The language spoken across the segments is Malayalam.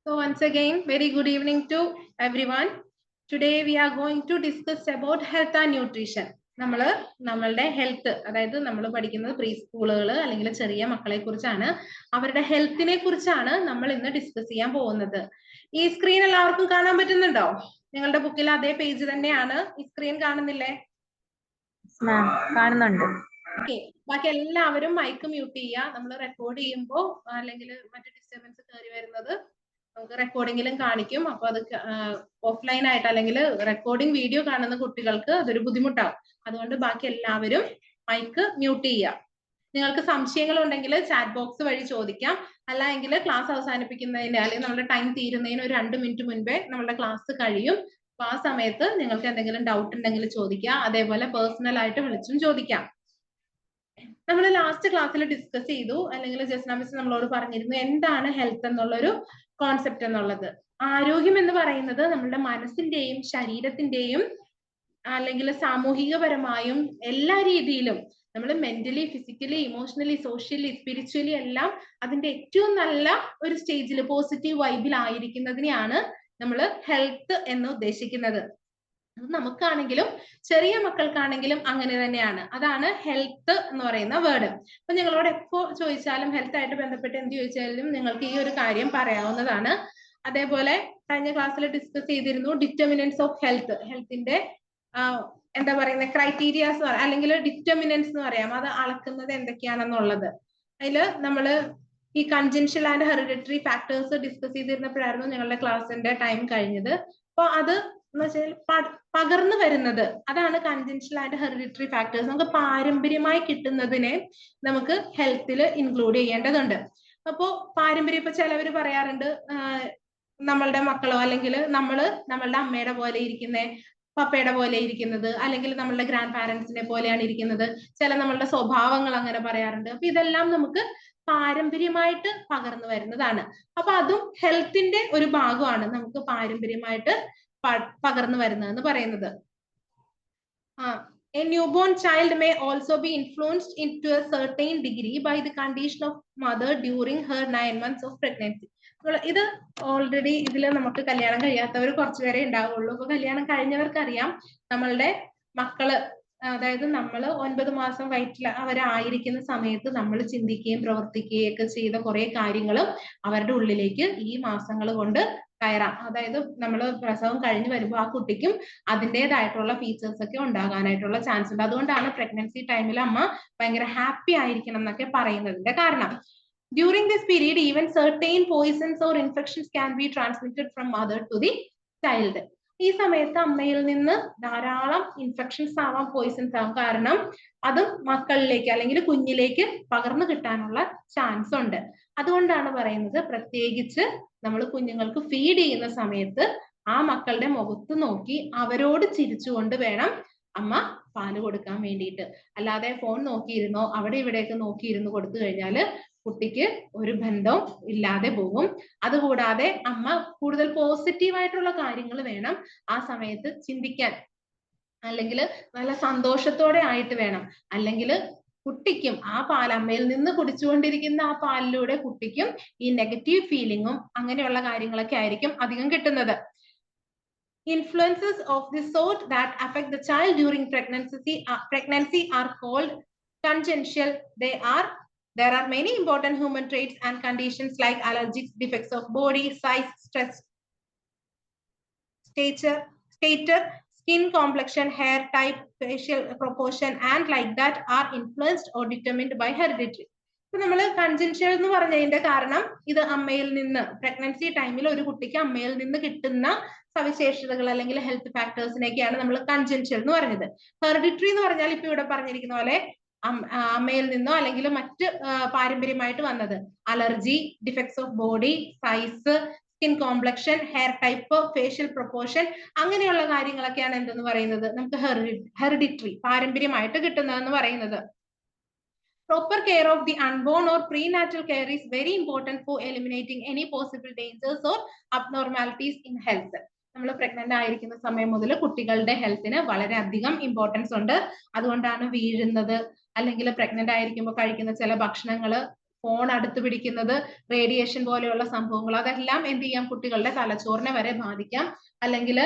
So once again, very good evening to everyone. Today we are going to discuss about health and nutrition. നമ്മളുടെ ഹെൽത്ത്, അതായത് നമ്മൾ പഠിക്കുന്നത് പ്രീ സ്കൂളുകൾ അല്ലെങ്കിൽ ചെറിയ മക്കളെ കുറിച്ചാണ്. അവരുടെ ഹെൽത്തിനെ കുറിച്ചാണ് നമ്മൾ ഇന്ന് ഡിസ്കസ് ചെയ്യാൻ പോകുന്നത്. ഈ സ്ക്രീൻ എല്ലാവർക്കും കാണാൻ പറ്റുന്നുണ്ടോ? നിങ്ങളുടെ ബുക്കിൽ അതേ പേജ് തന്നെയാണ്. ഈ സ്ക്രീൻ കാണുന്നില്ലേ? കാണുന്നുണ്ട്. ഓക്കെ, ബാക്കി എല്ലാവരും മൈക്ക് മ്യൂട്ട് ചെയ്യുക. നമ്മൾ റെക്കോർഡ് ചെയ്യുമ്പോൾ അല്ലെങ്കിൽ മറ്റു ഡിസ്റ്റർബൻസ് കയറി വരുന്നത് നമുക്ക് റെക്കോർഡിങ്ങിലും കാണിക്കും. അപ്പൊ അത് ഓഫ്ലൈൻ ആയിട്ട് അല്ലെങ്കിൽ റെക്കോർഡിംഗ് വീഡിയോ കാണുന്ന കുട്ടികൾക്ക് അതൊരു ബുദ്ധിമുട്ടാവും. അതുകൊണ്ട് ബാക്കി എല്ലാവരും മൈക്ക് മ്യൂട്ട് ചെയ്യുക. നിങ്ങൾക്ക് സംശയങ്ങൾ ഉണ്ടെങ്കിൽ ചാറ്റ് ബോക്സ് വഴി ചോദിക്കാം. അല്ല എങ്കിൽ ക്ലാസ് അവസാനിപ്പിക്കുന്നതിന് അല്ലെങ്കിൽ നമ്മുടെ ടൈം തീരുന്നതിന് ഒരു 2 മിനിറ്റ് മുൻപേ നമ്മുടെ ക്ലാസ് കഴിയും. അപ്പൊ ആ സമയത്ത് നിങ്ങൾക്ക് എന്തെങ്കിലും ഡൗട്ട് ഉണ്ടെങ്കിൽ ചോദിക്കാം. അതേപോലെ പേഴ്സണൽ ആയിട്ട് വിളിച്ചും ചോദിക്കാം. നമ്മൾ ലാസ്റ്റ് ക്ലാസ്സിൽ ഡിസ്കസ് ചെയ്തു, അല്ലെങ്കിൽ ജസ്ന മിസ് നമ്മളോട് പറഞ്ഞിരുന്നു എന്താണ് ഹെൽത്ത് എന്നുള്ളൊരു കോൺസെപ്റ്റ് എന്നുള്ളത്. ആരോഗ്യം എന്ന് പറയുന്നത് നമ്മുടെ മനസ്സിന്റെയും ശരീരത്തിന്റെയും അല്ലെങ്കിൽ സാമൂഹികപരമായും എല്ലാ രീതിയിലും നമ്മൾ mentally, physically, emotionally, socially, spiritually എല്ലാം അതിന്റെ ഏറ്റവും നല്ല ഒരു സ്റ്റേജിൽ പോസിറ്റീവ് വൈബിൽ ആയിരിക്കുന്നതിനെയാണ് നമ്മൾ ഹെൽത്ത് എന്ന് ഉദ്ദേശിക്കുന്നത്. അത് നമുക്കാണെങ്കിലും ചെറിയ മക്കൾക്കാണെങ്കിലും അങ്ങനെ തന്നെയാണ്. അതാണ് ഹെൽത്ത് എന്ന് പറയുന്ന വേർഡ്. അപ്പൊ ഞങ്ങളോട് എപ്പോ ചോദിച്ചാലും ഹെൽത്ത് ആയിട്ട് ബന്ധപ്പെട്ട് എന്ത് ചോദിച്ചാലും നിങ്ങൾക്ക് ഈ ഒരു കാര്യം പറയാവുന്നതാണ്. അതേപോലെ കഴിഞ്ഞ ക്ലാസ്സിൽ ഡിസ്കസ് ചെയ്തിരുന്നു ഡിറ്റർമിനൻസ് ഓഫ് ഹെൽത്ത്. ഹെൽത്തിന്റെ എന്താ പറയുന്നത് ക്രൈറ്റീരിയാസ് അല്ലെങ്കിൽ ഡിറ്റർമിനൻസ് എന്ന് പറയാം. അത് അളക്കുന്നത് എന്തൊക്കെയാണെന്നുള്ളത്. അതില് നമ്മള് ഈ കൺജൻഷ്യൽ ആൻഡ് ഹെറിഡിറ്ററി ഫാക്ടേഴ്സ് ഡിസ്കസ് ചെയ്തിരുന്നപ്പോഴായിരുന്നു ഞങ്ങളുടെ ക്ലാസ്സിന്റെ ടൈം കഴിഞ്ഞത്. അപ്പൊ അത് എന്ന് വെച്ചാൽ പകർന്നു വരുന്നത്, അതാണ് കൺജൻഷ്യൽ ആൻഡ് ഹെറിഡിറ്ററി ഫാക്ടേഴ്സ്. നമുക്ക് പാരമ്പര്യമായി കിട്ടുന്നതിനെ നമുക്ക് ഹെൽത്തിൽ ഇൻക്ലൂഡ് ചെയ്യേണ്ടതുണ്ട്. അപ്പോ പാരമ്പര്യം, ഇപ്പൊ ചിലവർ പറയാറുണ്ട് നമ്മളുടെ മക്കളോ അല്ലെങ്കിൽ നമ്മളുടെ അമ്മയുടെ പോലെ ഇരിക്കുന്ന, പപ്പയുടെ പോലെ ഇരിക്കുന്നത്, അല്ലെങ്കിൽ നമ്മളുടെ ഗ്രാൻഡ് പാരന്റ്സിനെ പോലെയാണ് ഇരിക്കുന്നത്. ചില നമ്മളുടെ സ്വഭാവങ്ങൾ അങ്ങനെ പറയാറുണ്ട്. അപ്പൊ ഇതെല്ലാം നമുക്ക് പാരമ്പര്യമായിട്ട് പകർന്നു വരുന്നതാണ്. അപ്പൊ അതും ഹെൽത്തിന്റെ ഒരു ഭാഗമാണ്, നമുക്ക് പാരമ്പര്യമായിട്ട് പകർന്നു വരുന്നതെന്ന് പറയുന്നത്. A newborn child may also be influenced into a certain degree by the condition of mother during her 9 months of pregnancy. ഇത് ഓൾറെഡി ഇതിൽ നമുക്ക് കല്യാണം കഴിയാത്തവർ കുറച്ചുപേരെ ഉണ്ടാവുള്ളൂ. അപ്പൊ കല്യാണം കഴിഞ്ഞവർക്ക് അറിയാം, നമ്മളുടെ മക്കള്, അതായത് നമ്മൾ 9 മാസം വയറ്റിൽ അവരായിരിക്കുന്ന സമയത്ത് നമ്മൾ ചിന്തിക്കുകയും പ്രവർത്തിക്കുകയും ഒക്കെ ചെയ്ത കുറെ കാര്യങ്ങളും അവരുടെ ഉള്ളിലേക്ക് ഈ മാസങ്ങൾ കൊണ്ട് കയറാം. അതായത് നമ്മൾ പ്രസവം കഴിഞ്ഞ് വരുമ്പോൾ ആ കുട്ടിക്കും അതിൻ്റെതായിട്ടുള്ള ഫീച്ചേഴ്സ് ഒക്കെ ഉണ്ടാകാനായിട്ടുള്ള ചാൻസ് ഉണ്ട്. അതുകൊണ്ടാണ് പ്രഗ്നൻസി ടൈമിൽ അമ്മ ഭയങ്കര ഹാപ്പി ആയിരിക്കണം എന്നൊക്കെ പറയുന്നതിന്റെ കാരണം. During this period, even certain poisons or infections can be transmitted from mother to the child. ഈ സമയത്ത് അമ്മയിൽ നിന്ന് ധാരാളം ഇൻഫെക്ഷൻസ് ആവാം, പോയിസൺസ് ആവാം. കാരണം അത് മക്കളിലേക്ക് അല്ലെങ്കിൽ കുഞ്ഞിലേക്ക് പകർന്നു കിട്ടാനുള്ള ചാൻസ് ഉണ്ട്. അതുകൊണ്ടാണ് പറയുന്നത്, പ്രത്യേകിച്ച് നമ്മൾ കുഞ്ഞുങ്ങൾക്ക് ഫീഡ് ചെയ്യുന്ന സമയത്ത് ആ മക്കളുടെ മുഖത്ത് നോക്കി അവരോട് ചിരിച്ചുകൊണ്ട് വേണം അമ്മ പാല് കൊടുക്കാൻ വേണ്ടിയിട്ട്. അല്ലാതെ ഫോൺ നോക്കിയിരുന്നോ അവിടെ ഇവിടെയൊക്കെ നോക്കിയിരുന്നു കൊടുത്തു കഴിഞ്ഞാല് കുട്ടിക്ക് ഒരു ബന്ധവും ഇല്ലാതെ പോകും. അതുകൂടാതെ അമ്മ കൂടുതൽ പോസിറ്റീവായിട്ടുള്ള കാര്യങ്ങൾ വേണം ആ സമയത്ത് ചിന്തിക്കാൻ, അല്ലെങ്കിൽ നല്ല സന്തോഷത്തോടെ ആയിട്ട് വേണം. അല്ലെങ്കിൽ കുട്ടിക്കും ആ പാൽ, അമ്മയിൽ നിന്ന് കുടിച്ചുകൊണ്ടിരിക്കുന്ന ആ പാലിലൂടെ കുട്ടിക്കും ഈ നെഗറ്റീവ് ഫീലിങ്ങും അങ്ങനെയുള്ള കാര്യങ്ങളൊക്കെ ആയിരിക്കും അധികം കിട്ടുന്നത്. Influences of this sort that affect the child during pregnancy are called congenital. There are many important human traits and conditions like allergies, defects of body, size, stress, stature, skin complexion, hair type, facial proportion, and like that are influenced or determined by heredity. ഇപ്പൊ നമ്മൾ കൺജൻഷ്യൽ എന്ന് പറഞ്ഞതിന്റെ കാരണം ഇത് അമ്മയിൽ നിന്ന്, പ്രഗ്നൻസി ടൈമിൽ ഒരു കുട്ടിക്ക് അമ്മയിൽ നിന്ന് കിട്ടുന്ന സവിശേഷതകൾ അല്ലെങ്കിൽ ഹെൽത്ത് ഫാക്ടേഴ്സിനെയൊക്കെയാണ് നമ്മൾ കൺജൻഷ്യൽ എന്ന് പറഞ്ഞത്. ഹെറിഡിറ്ററി എന്ന് പറഞ്ഞാൽ ഇപ്പൊ ഇവിടെ പറഞ്ഞിരിക്കുന്ന പോലെ അമ്മയിൽ നിന്നോ അല്ലെങ്കിൽ മറ്റ് പാരമ്പര്യമായിട്ട് വന്നത്, allergy, defects of body, size, skin complexion, hair type, facial proportion, അങ്ങനെയുള്ള കാര്യങ്ങളൊക്കെയാണ് എന്തെന്ന് പറയുന്നത് നമുക്ക് ഹെറിഡിറ്ററി, പാരമ്പര്യമായിട്ട് കിട്ടുന്നതെന്ന് പറയുന്നത്. Proper care of the unborn or prenatal care is very important for eliminating any possible dangers or abnormalities in health. നമ്മൾ പ്രഗ്നന്റ് ആയിരിക്കുന്ന സമയം മുതൽ കുട്ടികളുടെ ഹെൽത്തിന് വളരെയധികം ഇമ്പോർട്ടൻസ് ഉണ്ട്. അതുകൊണ്ടാണ് വീഴുന്നത് അല്ലെങ്കിൽ പ്രഗ്നന്റ് ആയിരിക്കുമ്പോൾ കഴിക്കുന്ന ചില ഭക്ഷണങ്ങൾ ഫോൺ അടുത്ത് പിടിക്കുന്നത്, റേഡിയേഷൻ പോലെയുള്ള സംഭവങ്ങൾ, അതെല്ലാം എന്ത് ചെയ്യാം, കുട്ടികളുടെ തലച്ചോറിനെ വരെ ബാധിക്കാം. അല്ലെങ്കിൽ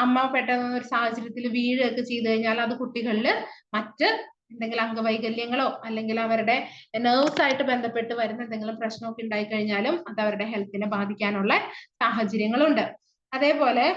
അമ്മ പെട്ടെന്ന് ഒരു സാഹചര്യത്തിൽ വീഴുകയൊക്കെ ചെയ്തു കഴിഞ്ഞാൽ അത് കുട്ടികളിൽ മറ്റ് എന്തെങ്കിലും അംഗവൈകല്യങ്ങളോ അല്ലെങ്കിൽ അവരുടെ നെർവ്സ് ആയിട്ട് ബന്ധപ്പെട്ട് വരുന്ന എന്തെങ്കിലും പ്രശ്നമൊക്കെ ഉണ്ടായി കഴിഞ്ഞാലും അത് അവരുടെ ഹെൽത്തിനെ ബാധിക്കാനുള്ള സാഹചര്യങ്ങളുണ്ട്. അതേപോലെ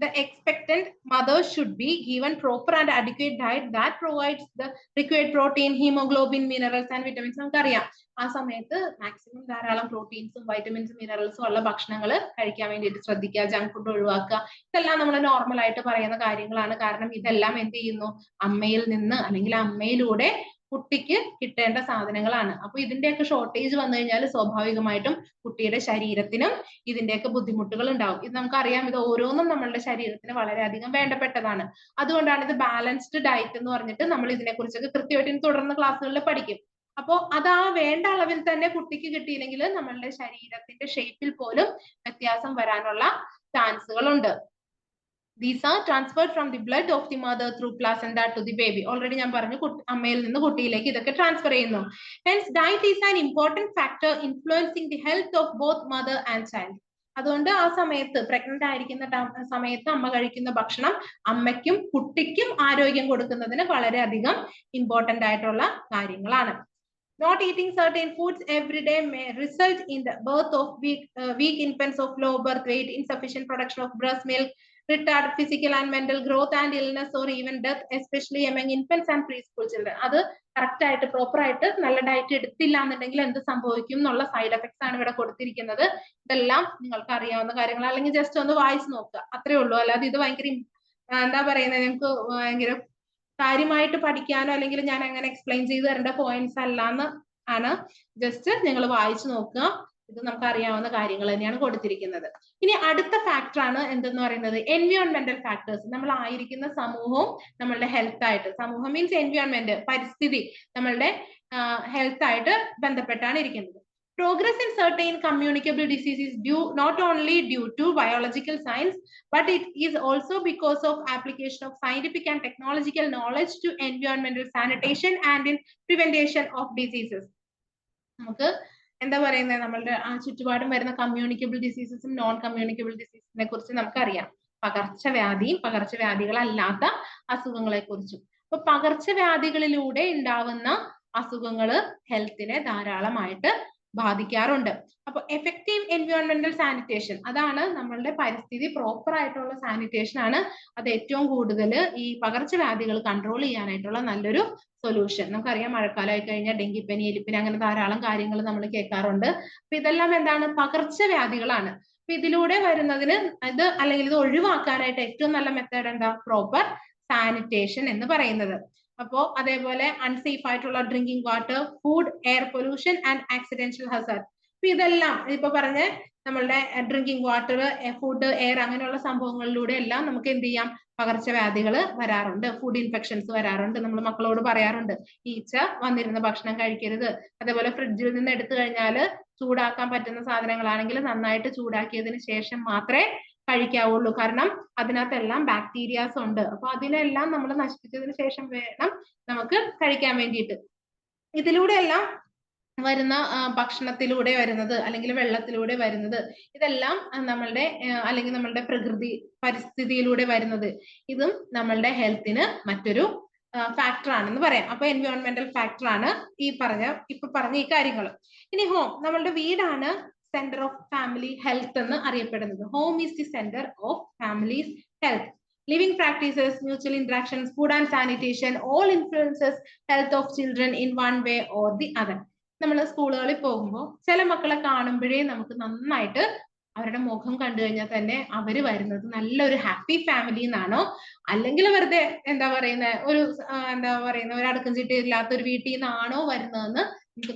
the expectant mother should be given proper and adequate diet that provides the required protein, hemoglobin, minerals and vitamins. നമുക്കറിയാം ആ സമയത്ത് മാക്സിമം ധാരാളം പ്രോട്ടീൻസും വൈറ്റമിൻസും മിനറൽസും ഉള്ള ഭക്ഷണങ്ങൾ കഴിക്കാൻ വേണ്ടിയിട്ട് ശ്രദ്ധിക്കുക, ജങ്ക് ഫുഡ് ഒഴിവാക്കുക. ഇതെല്ലാം നമ്മൾ നോർമൽ ആയിട്ട് പറയുന്ന കാര്യങ്ങളാണ്. കാരണം ഇതെല്ലാം എന്ത് ചെയ്യുന്നു, അമ്മയിൽ നിന്ന് അല്ലെങ്കിൽ അമ്മയിലൂടെ കുട്ടിക്ക് കിട്ടേണ്ട സാധനങ്ങളാണ്. അപ്പൊ ഇതിന്റെയൊക്കെ ഷോർട്ടേജ് വന്നു കഴിഞ്ഞാൽ സ്വാഭാവികമായിട്ടും കുട്ടിയുടെ ശരീരത്തിനും ഇതിന്റെയൊക്കെ ബുദ്ധിമുട്ടുകൾ ഉണ്ടാവും. ഇത് നമുക്കറിയാം, ഇത് ഓരോന്നും നമ്മളുടെ ശരീരത്തിന് വളരെയധികം വേണ്ടപ്പെട്ടതാണ്. അതുകൊണ്ടാണ് ഇത് ബാലൻസ്ഡ് ഡയറ്റ് എന്ന് പറഞ്ഞിട്ട് നമ്മൾ ഇതിനെക്കുറിച്ചൊക്കെ കൃത്യമായിട്ട് തുടർന്ന് ക്ലാസ്സുകളിൽ പഠിക്കും. അപ്പോ അത് ആ വേണ്ട അളവിൽ തന്നെ കുട്ടിക്ക് കിട്ടിയില്ലെങ്കിൽ നമ്മളുടെ ശരീരത്തിന്റെ ഷേപ്പിൽ പോലും വ്യത്യാസം വരാനുള്ള ചാൻസുകൾ ഉണ്ട്. These are transferred from the blood of the mother through placenta to the baby. Already ഞാൻ പറഞ്ഞു, അമ്മയിൽ നിന്ന് കുട്ടിയിലേക്ക് ഇതൊക്കെ ട്രാൻസ്ഫർ ചെയ്യുന്നു. Hence, diet is an important factor influencing the health of both mother and child. അതുകൊണ്ട് ആ സമയത്ത് പ്രഗ്നന്റ് ആയിരിക്കുന്ന സമയത്ത് അമ്മ കഴിക്കുന്ന ഭക്ഷണം അമ്മയ്ക്കും കുട്ടിക്കും ആരോഗ്യം കൊടുക്കുന്നതിന് വളരെയധികം ഇമ്പോർട്ടന്റ് ആയിട്ടുള്ള കാര്യങ്ങളാണ്. Not eating certain foods every day may result in the birth of weak infants of low birth weight, insufficient production of breast milk, retarded physical and mental growth and illness or even death, especially among infants and preschool children. അത് കറക്റ്റ് ആയിട്ട് പ്രോപ്പർ ആയിട്ട് നല്ല ഡയറ്റ് എടുത്തില്ല എന്നുണ്ടെങ്കിൽ എന്ത് സംഭവിക്കും എന്നുള്ള സൈഡ് എഫക്ട്സ് ആണ് ഇവിടെ കൊടുത്തിരിക്കുന്നത്. ഇതെല്ലാം നിങ്ങൾക്ക് അറിയാവുന്ന കാര്യങ്ങൾ, അല്ലെങ്കിൽ ജസ്റ്റ് ഒന്ന് വായിച്ചു നോക്കുക, അത്രേ ഉള്ളൂ. അല്ലാതെ ഇത് ഭയങ്കര എന്താ പറയുന്നത്, നിങ്ങൾക്ക് ഭയങ്കര കാര്യമായിട്ട് പഠിക്കാനോ അല്ലെങ്കിൽ ഞാൻ അങ്ങനെ എക്സ്പ്ലെയിൻ ചെയ്ത് തരേണ്ട പോയിന്റ്സ് അല്ലാന്ന് ആണ്. ജസ്റ്റ് നിങ്ങൾ വായിച്ചു നോക്കുക, ഇത് നമുക്ക് അറിയാവുന്ന കാര്യങ്ങൾ തന്നെയാണ് കൊടുത്തിരിക്കുന്നത്. ഇനി അടുത്ത ഫാക്ടർ ആണ് എന്തെന്ന് പറയുന്നത്, എൻവയോൺമെന്റൽ ഫാക്ടേഴ്സ്. നമ്മൾ ആയിരിക്കുന്ന സമൂഹവും നമ്മളുടെ ഹെൽത്ത് ആയിട്ട്, സമൂഹം മീൻസ് എൻവയോൺമെന്റ്, പരിസ്ഥിതി നമ്മളുടെ ഹെൽത്ത് ആയിട്ട് ബന്ധപ്പെട്ടാണ് ഇരിക്കുന്നത്. Progress in certain communicable diseases due not only due to biological science, but it is also because of application of scientific and technological knowledge to environmental sanitation and in prevention of diseases. നമുക്ക് എന്താ പറയുന്നത്, നമ്മളുടെ ചുറ്റുപാടും വരുന്ന കമ്മ്യൂണിക്കബിൾ ഡിസീസസും നോൺ കമ്മ്യൂണിക്കബിൾ ഡിസീസിനെ കുറിച്ച് നമുക്കറിയാം. പകർച്ചവ്യാധിയും പകർച്ചവ്യാധികളല്ലാത്ത അസുഖങ്ങളെ കുറിച്ചും. അപ്പൊ പകർച്ചവ്യാധികളിലൂടെ ഉണ്ടാവുന്ന അസുഖങ്ങൾ ഹെൽത്തിനെ ധാരാളമായിട്ട് ബാധിക്കാറുണ്ട്. അപ്പൊ എഫക്റ്റീവ് എൻവയോൺമെന്റൽ സാനിറ്റേഷൻ, അതാണ് നമ്മളുടെ പരിസ്ഥിതി പ്രോപ്പർ ആയിട്ടുള്ള സാനിറ്റേഷൻ ആണ് അത് ഏറ്റവും കൂടുതൽ ഈ പകർച്ചവ്യാധികൾ കൺട്രോൾ ചെയ്യാനായിട്ടുള്ള നല്ലൊരു സൊല്യൂഷൻ. നമുക്കറിയാം, മഴക്കാലമായി കഴിഞ്ഞാൽ ഡെങ്കിപ്പനി, എലിപ്പനി, അങ്ങനെ ധാരാളം കാര്യങ്ങൾ നമ്മൾ കേൾക്കാറുണ്ട്. അപ്പൊ ഇതെല്ലാം എന്താണ്, പകർച്ചവ്യാധികളാണ്. അപ്പൊ ഇതിലൂടെ വരുന്നതിന് ഇത് അല്ലെങ്കിൽ ഇത് ഒഴിവാക്കാനായിട്ട് ഏറ്റവും നല്ല മെത്തേഡ് എന്താ, പ്രോപ്പർ സാനിറ്റേഷൻ എന്ന് പറയുന്നത്. അപ്പോ അതേപോലെ അൺസേഫ് ആയിട്ടുള്ള drinking water, food, air pollution and accidental Hazard. അപ്പൊ ഇതെല്ലാം ഇപ്പൊ പറഞ്ഞ നമ്മളുടെ ഡ്രിങ്കിങ് വാട്ടർ, ഫുഡ്, എയർ അങ്ങനെയുള്ള സംഭവങ്ങളിലൂടെ എല്ലാം നമുക്ക് എന്ത് ചെയ്യാം, പകർച്ചവ്യാധികൾ വരാറുണ്ട്, ഫുഡ് ഇൻഫെക്ഷൻസ് വരാറുണ്ട്. നമ്മൾ മക്കളോട് പറയാറുണ്ട്, ഈച്ച വന്നിരുന്ന ഭക്ഷണം കഴിക്കരുത്. അതേപോലെ ഫ്രിഡ്ജിൽ നിന്ന് എടുത്തു കഴിഞ്ഞാൽ ചൂടാക്കാൻ പറ്റുന്ന സാധനങ്ങളാണെങ്കിൽ നന്നായിട്ട് ചൂടാക്കിയതിന് ശേഷം മാത്രമേ കഴിക്കാവുള്ളൂ. കാരണം അതിനകത്തെല്ലാം ബാക്ടീരിയാസ് ഉണ്ട്. അപ്പൊ അതിനെല്ലാം നമ്മൾ നശിപ്പിച്ചതിന് ശേഷം വേണം നമുക്ക് കഴിക്കാൻ വേണ്ടിയിട്ട്. ഇതിലൂടെ എല്ലാം വരുന്ന ഭക്ഷണത്തിലൂടെ വരുന്നത് അല്ലെങ്കിൽ വെള്ളത്തിലൂടെ വരുന്നത്, ഇതെല്ലാം നമ്മളുടെ അല്ലെങ്കിൽ നമ്മളുടെ പ്രകൃതി പരിസ്ഥിതിയിലൂടെ വരുന്നത്, ഇതും നമ്മളുടെ ഹെൽത്തിന് മറ്റൊരു ഫാക്ടർ ആണെന്ന് പറയാം. അപ്പൊ എൻവയോൺമെന്റൽ ഫാക്ടർ ആണ് ഇപ്പൊ പറഞ്ഞ ഈ കാര്യങ്ങൾ. ഇനി ഹോം, നമ്മളുടെ വീടാണ് സെന്റർ ഓഫ് ഫാമിലി ഹെൽത്ത് എന്ന് അറിയപ്പെടുന്നത്. Home is the centre of families health. Living practices, mutual interactions, food and sanitation all influences health of children in one way or the other. നമ്മൾ സ്കൂളുകളിൽ പോകുമ്പോൾ ചില മക്കളെ കാണുമ്പോഴേ നമുക്ക് നന്നായിട്ട് അവരുടെ മുഖം കണ്ടു കഴിഞ്ഞാൽ തന്നെ അവര് വരുന്നത് നല്ലൊരു ഹാപ്പി ഫാമിലി എന്നാണോ, അല്ലെങ്കിൽ വെറുതെ എന്താ പറയുന്ന ഒരു അടുക്കും ചിട്ടി ഇല്ലാത്ത ഒരു വീട്ടിൽ നിന്നാണോ വരുന്നതെന്ന് നമുക്ക്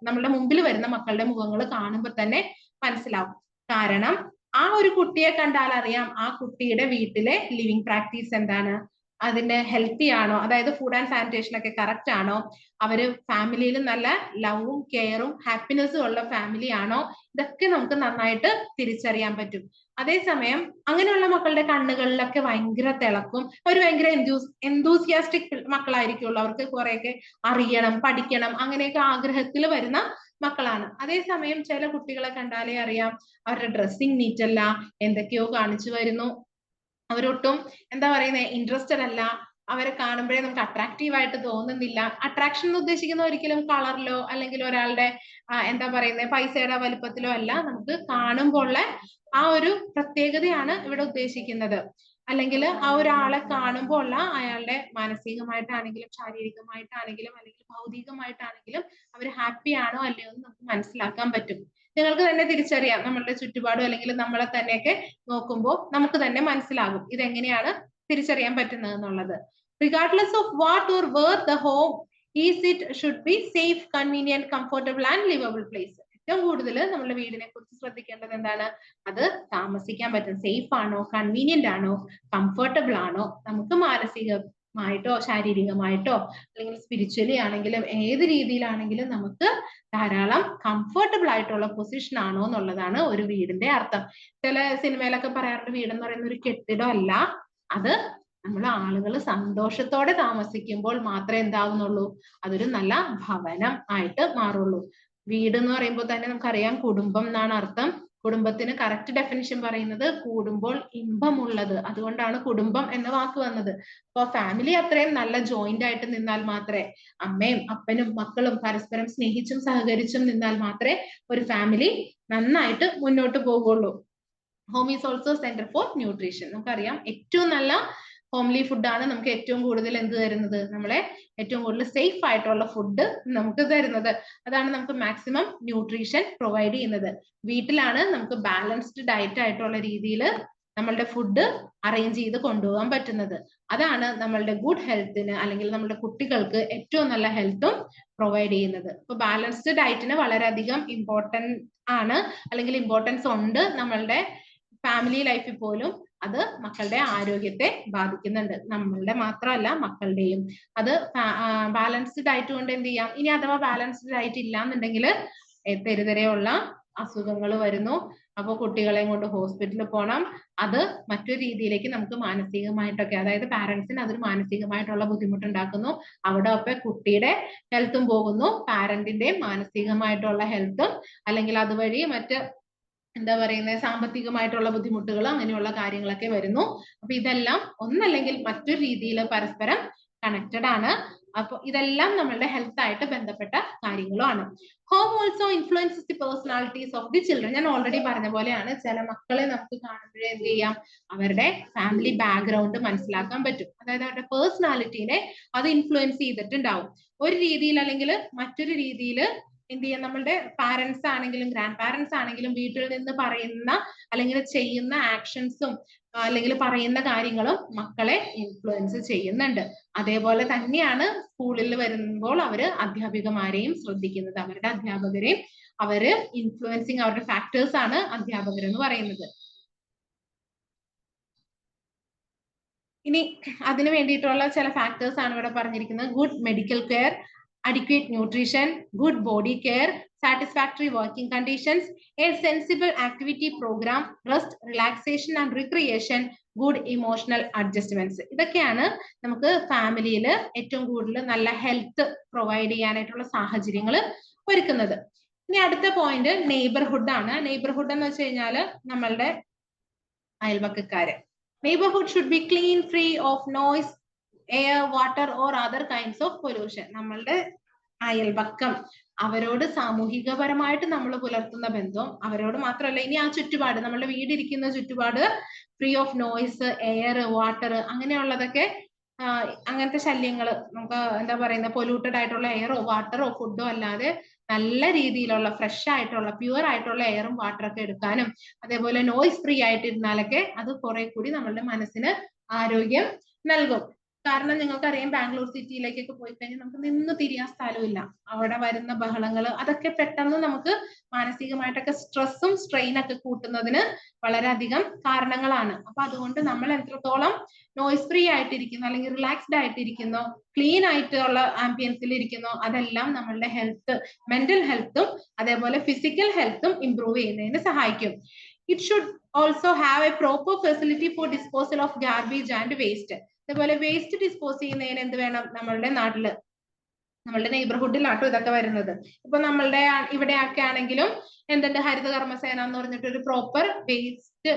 നമ്മളുടെ മുമ്പിൽ വരുന്ന മക്കളുടെ മുഖങ്ങൾ കാണുമ്പോൾ തന്നെ മനസ്സിലാവും. കാരണം ആ ഒരു കുട്ടിയെ കണ്ടാൽ അറിയാം ആ കുട്ടിയുടെ വീട്ടിലെ ലിവിങ് പ്രാക്ടീസ് എന്താണ്, അതിന്റെ ഹെൽത്തി ആണോ, അതായത് ഫുഡ് ആൻഡ് സാനിറ്റേഷൻ ഒക്കെ കറക്റ്റ് ആണോ, അവര് ഫാമിലിയിൽ നല്ല ലവും കെയറും ഹാപ്പിനെസ്സും ഉള്ള ഫാമിലി ആണോ, ഇതൊക്കെ നമുക്ക് നന്നായിട്ട് തിരിച്ചറിയാൻ പറ്റും. അതേസമയം അങ്ങനെയുള്ള മക്കളുടെ കണ്ണുകളിലൊക്കെ ഭയങ്കര തിളക്കും, അവർ ഭയങ്കര എന്തൂസിയാസ്റ്റിക് മക്കളായിരിക്കുള്ളൂ, അവർക്ക് കുറെയൊക്കെ അറിയണം, പഠിക്കണം, അങ്ങനെയൊക്കെ ആഗ്രഹത്തിൽ വരുന്ന മക്കളാണ്. അതേസമയം ചില കുട്ടികളെ കണ്ടാലേ അറിയാം അവരുടെ ഡ്രസ്സിങ് നീറ്റ് അല്ല, എന്തൊക്കെയോ കാണിച്ചു വരുന്നു, അവരൊട്ടും എന്താ പറയുന്നത് ഇൻട്രസ്റ്റഡ് അല്ല, അവരെ കാണുമ്പോഴേ നമുക്ക് അട്രാക്റ്റീവ് ആയിട്ട് തോന്നുന്നില്ല. അട്രാക്ഷൻ എന്ന് ഉദ്ദേശിക്കുന്ന ഒരിക്കലും കളറിലോ അല്ലെങ്കിൽ ഒരാളുടെ എന്താ പറയുന്നത് പൈസയുടെ വലുപ്പത്തിലോ അല്ല, നമുക്ക് കാണുമ്പോൾ ഉള്ള ആ ഒരു പ്രത്യേകതയാണ് ഇവിടെ ഉദ്ദേശിക്കുന്നത്. അല്ലെങ്കിൽ ആ ഒരാളെ കാണുമ്പോൾ ഉള്ള അയാളുടെ മാനസികമായിട്ടാണെങ്കിലും ശാരീരികമായിട്ടാണെങ്കിലും അല്ലെങ്കിൽ ഭൗതികമായിട്ടാണെങ്കിലും അവർ ഹാപ്പി ആണോ അല്ലയോ എന്ന് നമുക്ക് മനസ്സിലാക്കാൻ പറ്റും. നിങ്ങൾക്ക് തന്നെ തിരിച്ചറിയാം, നമ്മളുടെ ചുറ്റുപാടും അല്ലെങ്കിൽ നമ്മളെ തന്നെയൊക്കെ നോക്കുമ്പോൾ നമുക്ക് തന്നെ മനസ്സിലാകും ഇതെങ്ങനെയാണ് തിരിച്ചറിയാൻ പറ്റുന്നത് എന്നുള്ളത്. Regardless of what or where the home is, it should be safe, convenient, comfortable and livable place. ഏറ്റവും കൂടുതൽ നമ്മുടെ വീടിനെ കുറിച്ച് ശ്രദ്ധിക്കേണ്ടത് എന്താണ്, അത് താമസിക്കാൻ പറ്റും, സേഫ് ആണോ, കൺവീനിയന്റ് ആണോ, കംഫർട്ടബിൾ ആണോ, നമുക്ക് മാനസികമായിട്ടോ ശാരീരികമായിട്ടോ അല്ലെങ്കിൽ സ്പിരിച്വലി ആണെങ്കിലും ഏത് രീതിയിലാണെങ്കിലും നമുക്ക് ധാരാളം കംഫർട്ടബിൾ ആയിട്ടുള്ള പൊസിഷൻ ആണോ എന്നുള്ളതാണ് ഒരു വീടിന്റെ അർത്ഥം. ചില സിനിമയിലൊക്കെ പറയാറുണ്ട് വീടെന്ന് പറയുന്ന ഒരു കെട്ടിടം അല്ല, അത് നമ്മൾ ആളുകൾ സന്തോഷത്തോടെ താമസിക്കുമ്പോൾ മാത്രമേ എന്താവുന്നുള്ളൂ, അതൊരു നല്ല ഭവനം ആയിട്ട് മാറുള്ളൂ. വീട് എന്ന് പറയുമ്പോൾ തന്നെ നമുക്കറിയാം കുടുംബം എന്നാണ് അർത്ഥം. കുടുംബത്തിന് കറക്റ്റ് ഡെഫിനിഷൻ പറയുന്നത് കൂടുമ്പോൾ ഇമ്പമുള്ളത്, അതുകൊണ്ടാണ് കുടുംബം എന്ന വാക്ക് വന്നത്. അപ്പൊ ഫാമിലി അത്രയും നല്ല ജോയിന്റ് ആയിട്ട് നിന്നാൽ മാത്രമേ, അമ്മയും അപ്പനും മക്കളും പരസ്പരം സ്നേഹിച്ചും സഹകരിച്ചും നിന്നാൽ മാത്രമേ ഒരു ഫാമിലി നന്നായിട്ട് മുന്നോട്ട് പോകുള്ളൂ. Home is also centre for nutrition. നമുക്കറിയാം ഏറ്റവും നല്ല ഹോംലി ഫുഡാണ് നമുക്ക് ഏറ്റവും കൂടുതൽ എന്ത് തരുന്നത്, നമ്മളെ ഏറ്റവും കൂടുതൽ സേഫ് ആയിട്ടുള്ള ഫുഡ് നമുക്ക് തരുന്നത്. അതാണ് നമുക്ക് മാക്സിമം ന്യൂട്രീഷൻ പ്രൊവൈഡ് ചെയ്യുന്നത്. വീട്ടിലാണ് നമുക്ക് ബാലൻസ്ഡ് ഡയറ്റ് ആയിട്ടുള്ള രീതിയിൽ നമ്മളുടെ ഫുഡ് അറേഞ്ച് ചെയ്ത് കൊണ്ടുപോകാൻ പറ്റുന്നത്. അതാണ് നമ്മളുടെ ഗുഡ് ഹെൽത്തിന് അല്ലെങ്കിൽ നമ്മുടെ കുട്ടികൾക്ക് ഏറ്റവും നല്ല ഹെൽത്തും പ്രൊവൈഡ് ചെയ്യുന്നത്. അപ്പൊ ബാലൻസ്ഡ് ഡയറ്റിന് വളരെയധികം ഇമ്പോർട്ടൻറ്റ് ആണ്, അല്ലെങ്കിൽ ഇമ്പോർട്ടൻസ് ഉണ്ട് നമ്മളുടെ ഫാമിലി ലൈഫിൽ പോലും. അത് മക്കളുടെ ആരോഗ്യത്തെ ബാധിക്കുന്നുണ്ട്, നമ്മളുടെ മാത്രമല്ല മക്കളുടെയും. അത് ബാലൻസ്ഡ് ഡയറ്റ് കൊണ്ട് എന്ത് ചെയ്യാം, ഇനി അഥവാ ബാലൻസ്ഡ് ഡയറ്റ് ഇല്ലാന്നുണ്ടെങ്കിൽ തെരുതെരെയുള്ള അസുഖങ്ങൾ വരുന്നു. അപ്പോൾ കുട്ടികളെയും കൊണ്ട് ഹോസ്പിറ്റലിൽ പോകണം. അത് മറ്റൊരു രീതിയിലേക്ക് നമുക്ക് മാനസികമായിട്ടൊക്കെ, അതായത് പാരന്റ്സിന് അതൊരു മാനസികമായിട്ടുള്ള ബുദ്ധിമുട്ടുണ്ടാക്കുന്നു. അവിടെ ഒപ്പം കുട്ടിയുടെ ഹെൽത്തും പോകുന്നു, പാരന്റിന്റെയും മാനസികമായിട്ടുള്ള ഹെൽത്തും, അല്ലെങ്കിൽ അതുവഴി മറ്റ് എന്താ പറയുന്നത് സാമ്പത്തികമായിട്ടുള്ള ബുദ്ധിമുട്ടുകൾ, അങ്ങനെയുള്ള കാര്യങ്ങളൊക്കെ വരുന്നു. അപ്പൊ ഇതെല്ലാം ഒന്നല്ലെങ്കിൽ മറ്റൊരു രീതിയിൽ പരസ്പരം കണക്റ്റഡ് ആണ്. അപ്പൊ ഇതെല്ലാം നമ്മളുടെ ഹെൽത്ത് ആയിട്ട് ബന്ധപ്പെട്ട കാര്യങ്ങളുമാണ്. Home also influences the personalities of the children. ഞാൻ ഓൾറെഡി പറഞ്ഞ പോലെയാണ്, ചില മക്കളെ നമുക്ക് കാണുമ്പോഴേ എന്ത് ചെയ്യാം, അവരുടെ ഫാമിലി ബാക്ക്ഗ്രൗണ്ട് മനസ്സിലാക്കാൻ പറ്റും. അതായത് അവരുടെ പേഴ്സണാലിറ്റീനെ അത് ഇൻഫ്ലുവൻസ് ചെയ്തിട്ടുണ്ടാവും. ഒരു രീതിയിൽ അല്ലെങ്കിൽ മറ്റൊരു രീതിയിൽ എന്ത് ചെയ്യാം, നമ്മളുടെ പാരന്റ്സ് ആണെങ്കിലും ഗ്രാൻഡ് പാരന്റ്സ് ആണെങ്കിലും വീട്ടിൽ നിന്ന് പറയുന്ന അല്ലെങ്കിൽ ചെയ്യുന്ന ആക്ഷൻസും അല്ലെങ്കിൽ പറയുന്ന കാര്യങ്ങളും മക്കളെ ഇൻഫ്ലുവൻസ് ചെയ്യുന്നുണ്ട്. അതേപോലെ തന്നെയാണ് സ്കൂളിൽ വരുമ്പോൾ അവര് അധ്യാപികമാരെയും ശ്രദ്ധിക്കുന്നത്, അവരുടെ അധ്യാപകരെയും അവര് ഇൻഫ്ലുവൻസിങ് അവരുടെ ഫാക്ടേഴ്സ് ആണ് അധ്യാപകർ എന്ന് പറയുന്നത്. ഇനി അതിന് വേണ്ടിയിട്ടുള്ള ചില ഫാക്ടേഴ്സ് ആണ് ഇവിടെ പറഞ്ഞിരിക്കുന്നത്. Good medical care, adequate nutrition, good body care, satisfactory working conditions, a sensible activity program, rest, relaxation and recreation, good emotional adjustments. ഇതൊക്കെയാണ് നമുക്ക് ഫാമിലിയിൽ ഏറ്റവും കൂടുതൽ നല്ല ഹെൽത്ത് പ്രൊവൈഡ് ചെയ്യാനായിട്ടുള്ള സാഹചര്യങ്ങൾ ഒരുക്കുന്നത്. ഇനി അടുത്ത പോയിന്റ് നെയ്ബർഹുഡ് ആണ്. നെയ്ബർഹുഡ് എന്ന് വെച്ച് കഴിഞ്ഞാൽ നമ്മളുടെ അയൽപക്കക്കാര്. Neighborhood should be clean, free of noise, air, water or other kinds of pollution. നമ്മളുടെ അയൽപക്കം, അവരോട് സാമൂഹികപരമായിട്ട് നമ്മൾ പുലർത്തുന്ന ബന്ധം, അവരോട് മാത്രമല്ല ഇനി ആ ചുറ്റുപാട്, നമ്മളുടെ വീടിരിക്കുന്ന ചുറ്റുപാട് free of noise, air, water, അങ്ങനെയുള്ളതൊക്കെ അങ്ങനത്തെ ശല്യങ്ങൾ, നമുക്ക് എന്താ പറയുന്ന പൊല്യൂട്ടഡ് ആയിട്ടുള്ള എയറോ വാട്ടറോ ഫുഡോ അല്ലാതെ നല്ല രീതിയിലുള്ള ഫ്രഷ് ആയിട്ടുള്ള പ്യുവർ ആയിട്ടുള്ള എയറും വാട്ടറൊക്കെ എടുക്കാനും, അതേപോലെ നോയ്സ് ഫ്രീ ആയിട്ടിരുന്നാലൊക്കെ അത് കുറെ കൂടി നമ്മളുടെ മനസ്സിന് ആരോഗ്യം നൽകും. കാരണം നിങ്ങൾക്കറിയാം ബാംഗ്ലൂർ സിറ്റിയിലേക്കൊക്കെ പോയി കഴിഞ്ഞാൽ നമുക്ക് നിന്ന് തിരിയാൻ സ്ഥലമില്ല. അവിടെ വരുന്ന ബഹളങ്ങൾ അതൊക്കെ പെട്ടെന്ന് നമുക്ക് മാനസികമായിട്ടൊക്കെ സ്ട്രെസ്സും സ്ട്രെയിൻ ഒക്കെ കൂട്ടുന്നതിന് വളരെയധികം കാരണങ്ങളാണ്. അപ്പൊ അതുകൊണ്ട് നമ്മൾ എത്രത്തോളം നോയ്സ് ഫ്രീ ആയിട്ടിരിക്കുന്നു അല്ലെങ്കിൽ റിലാക്സ്ഡ് ആയിട്ടിരിക്കുന്നു, ക്ലീൻ ആയിട്ടുള്ള ആംബിയൻസിൽ ഇരിക്കുന്നു, അതെല്ലാം നമ്മളുടെ ഹെൽത്ത്, മെന്റൽ ഹെൽത്തും അതേപോലെ ഫിസിക്കൽ ഹെൽത്തും ഇംപ്രൂവ് ചെയ്യുന്നതിന് സഹായിക്കും. It should also have a proper facility for disposal of garbage and waste. അതുപോലെ വേസ്റ്റ് ഡിസ്പോസ് ചെയ്യുന്നതിന് എന്ത് വേണം? നമ്മളുടെ നാട്ടില്, നമ്മളുടെ നെയ്ബർഹുഡിലാട്ടോ ഇതൊക്കെ വരുന്നത്. ഇപ്പൊ നമ്മളുടെ ഇവിടെയൊക്കെ ആണെങ്കിലും എന്തുണ്ട്, ഹരിത കർമ്മസേന എന്ന് പറഞ്ഞിട്ട് ഒരു പ്രോപ്പർ വേസ്റ്റ്